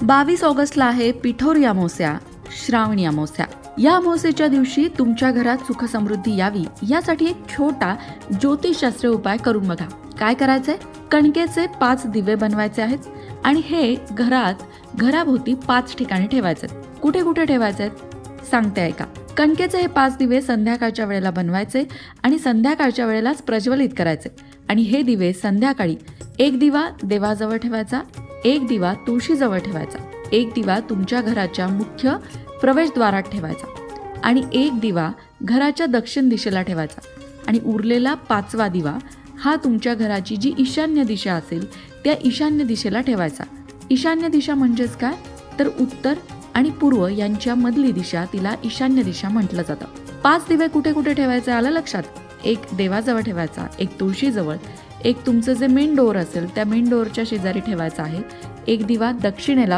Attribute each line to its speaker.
Speaker 1: 22 ऑगस्टला आहे पिठोरी अमावस्या, श्रावणी अमावस्या. या अमावस्येच्या दिवशी तुमच्या घरात सुखसमृद्धी यावी यासाठी एक छोटा ज्योतिषशास्त्रीय उपाय करून बघा. काय करायचंय? कणकेचे 5 दिवे बनवायचे आहेत आणि हे घराभोवती 5 ठिकाणी ठेवायचे. कुठे कुठे ठेवायचे सांगते ऐका. कणकेचे हे 5 दिवे संध्याकाळच्या वेळेला बनवायचे आणि संध्याकाळच्या वेळेलाच प्रज्वलित करायचे. आणि हे दिवे संध्याकाळी एक दिवा देवाजवळ ठेवायचा, एक दिवा तुळशीजवळ ठेवायचा, एक दिवा तुमच्या घराच्या मुख्य प्रवेशद्वारात ठेवायचा आणि एक दिवा घराच्या दक्षिण दिशेला ठेवायचा. आणि उरलेला 5वा दिवा हा तुमच्या घराची जी ईशान्य दिशा असेल त्या ईशान्य दिशेला ठेवायचा. ईशान्य दिशा म्हणजेच काय तर उत्तर आणि पूर्व यांच्या मधली दिशा, तिला ईशान्य दिशा म्हटलं जातं. 5 दिवे कुठे कुठे ठेवायचे आलं लक्षात? एक देवाजवळ ठेवायचा, एक तुळशीजवळ, एक तुमचं जे मेन डोअर असेल त्या मेन डोअरच्या शेजारी ठेवायचा आहे, एक दिवा दक्षिणेला